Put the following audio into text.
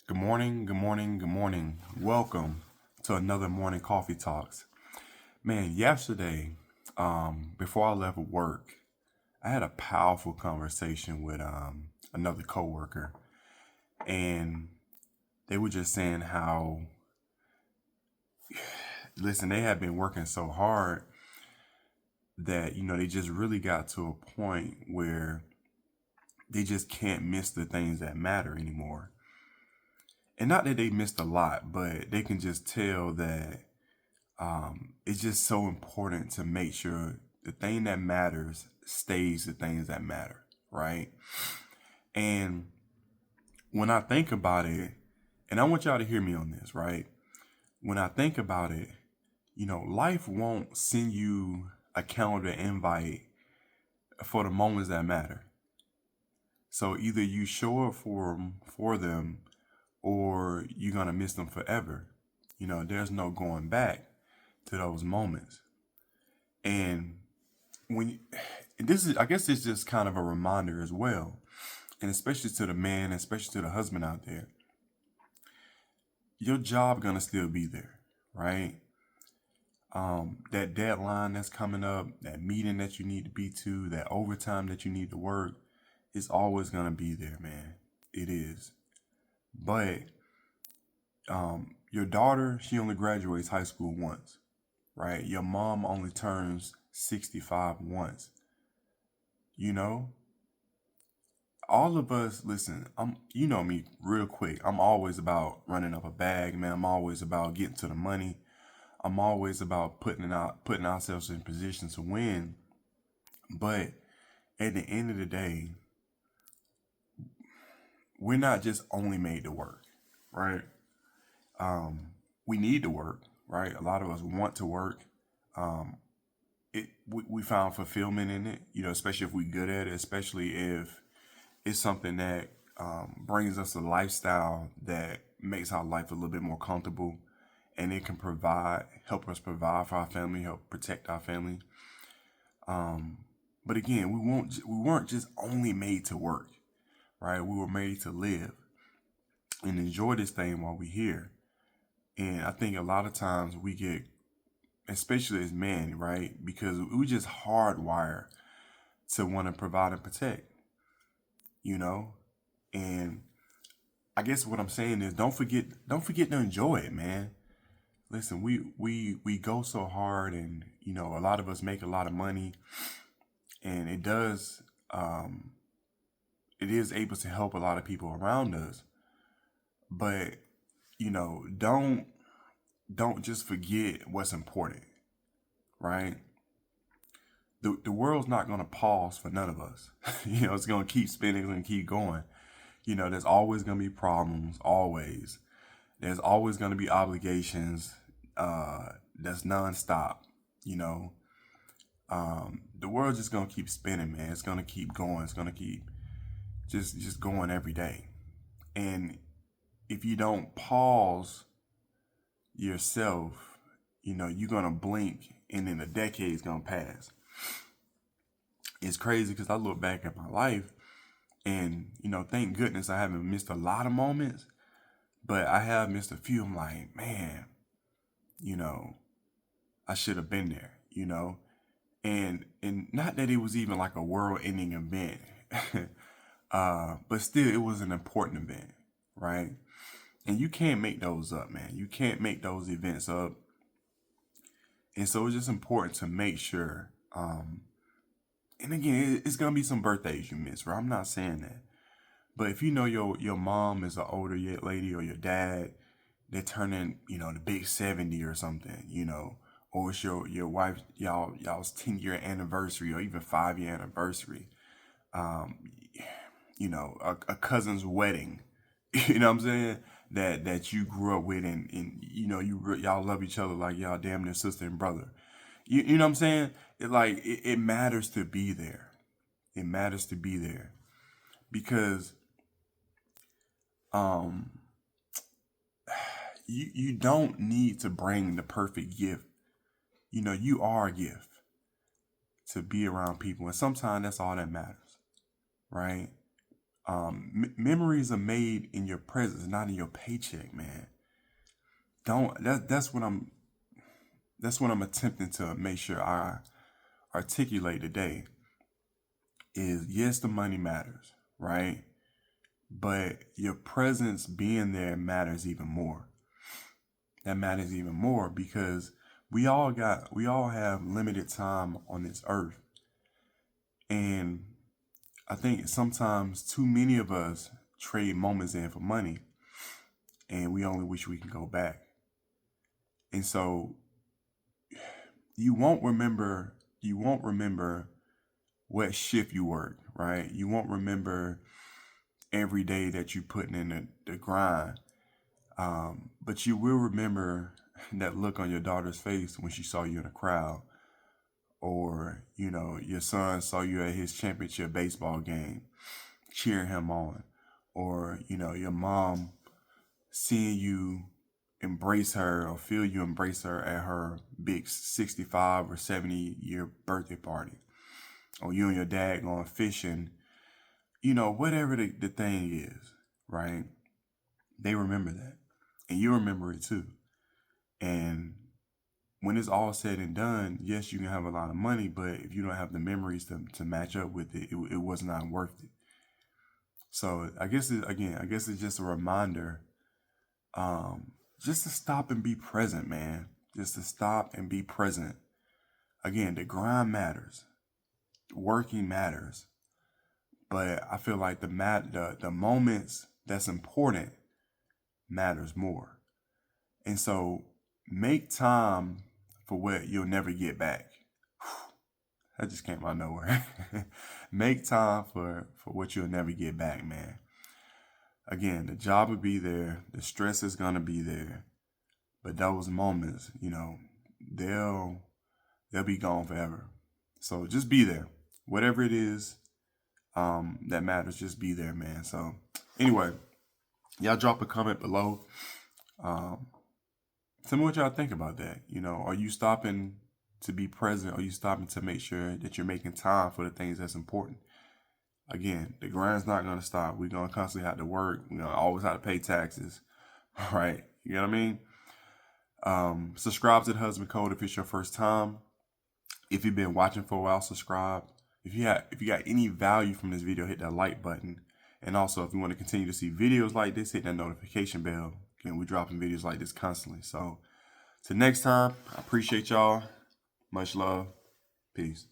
Good morning, good morning, good morning. Welcome to another morning coffee talks. Man, yesterday, before I left work, I had a powerful conversation with another coworker, and they were just saying how, listen, they had been working so hard that they just really got to a point where they just can't miss the things that matter anymore. And not that they missed a lot, but they can just tell that it's just so important to make sure the thing that matters stays the things that matter, right? And when I think about it, and I want y'all to hear me on this, right? When I think about it, life won't send you a calendar invite for the moments that matter. So either you show up for them, or you're gonna miss them forever. There's no going back to those moments. And when you, this is, I guess it's just kind of a reminder as well, and especially to the man, especially to the husband out there, your job gonna still be there, right? That deadline that's coming up, that meeting that you need to be to, that overtime that you need to work, is always gonna be there, man. It is. But your daughter, she only graduates high school once, right? Your mom only turns 65 once. You know, all of us, listen, you know me real quick. I'm always about running up a bag, man. I'm always about getting to the money. I'm always about putting ourselves in position to win. But at the end of the day, we're not just only made to work, right? We need to work, right? A lot of us want to work. Um, we found fulfillment in it, especially if we good at it, especially if it's something that brings us a lifestyle that makes our life a little bit more comfortable, and it can help us provide for our family, help protect our family. But again, we weren't just only made to work, right? We were made to live and enjoy this thing while we're here. And I think a lot of times we get, especially as men, right? Because we just hardwire to want to provide and protect, you know? And I guess what I'm saying is don't forget to enjoy it, man. Listen, we go so hard, and a lot of us make a lot of money, and it is able to help a lot of people around us. But don't just forget what's important, right? The world's not gonna pause for none of us. It's gonna keep spinning, it's gonna keep going. There's always gonna be problems, always. There's always gonna be obligations. That's nonstop. You know, the world's just gonna keep spinning, man. It's gonna keep going. It's gonna keep just going every day. And if you don't pause yourself, you're gonna blink, and then a decade's gonna pass. It's crazy because I look back at my life, and thank goodness I haven't missed a lot of moments, but I have missed a few. I'm like, man, you know, I should have been there. And not that it was even like a world-ending event, but still, it was an important event, right? And you can't make those up, man. You can't make those events up. And so it's just important to make sure. And again, it's gonna be some birthdays you miss, right? I'm not saying that, but if your mom is an older lady, or your dad, they're turning the big 70 or something, or it's your wife, y'all's 10-year anniversary, or even 5-year anniversary. Um, a cousin's wedding. You know what I'm saying? That you grew up with, and y'all love each other like y'all damn near sister and brother. You know what I'm saying? It matters to be there. It matters to be there because um you don't need to bring the perfect gift. You are a gift to be around people, and sometimes that's all that matters, right? Memories are made in your presence, not in your paycheck, man. Don't that's what I'm attempting to make sure I articulate today is yes, the money matters, right? But your presence being there matters even more. That matters even more because we all have limited time on this earth. And I think sometimes too many of us trade moments in for money and we only wish we can go back. And so you won't remember what shift you worked, right? You won't remember every day that you putting in the grind. But you will remember that look on your daughter's face when she saw you in a crowd, or your son saw you at his championship baseball game, cheering him on, or your mom seeing you embrace her or feel you embrace her at her big 65 or 70-year birthday party, or you and your dad going fishing, whatever the thing is, right? They remember that. And you remember it too. And when it's all said and done, yes, you can have a lot of money, but if you don't have the memories to match up with it, it was not worth it. So I guess it's just a reminder, just to stop and be present, man. Just to stop and be present. Again, the grind matters, working matters, but I feel like the moments that's important matters more. And so make time for what you'll never get back. That just came out of nowhere. Make time for what you'll never get back, man. Again, the job will be there, the stress is gonna be there, but those moments, they'll be gone forever. So just be there. Whatever it is that matters, just be there, man. So anyway, y'all drop a comment below. Tell me what y'all think about that. Are you stopping to be present? Are you stopping to make sure that you're making time for the things that's important? Again, the grind's not going to stop. We're going to constantly have to work. We're going to always have to pay taxes. All right. You know what I mean? Subscribe to the Husband Code if it's your first time. If you've been watching for a while, subscribe. If you got any value from this video, hit that like button. And also, if you want to continue to see videos like this, hit that notification bell. Again, we're dropping videos like this constantly. So, till next time, I appreciate y'all. Much love. Peace.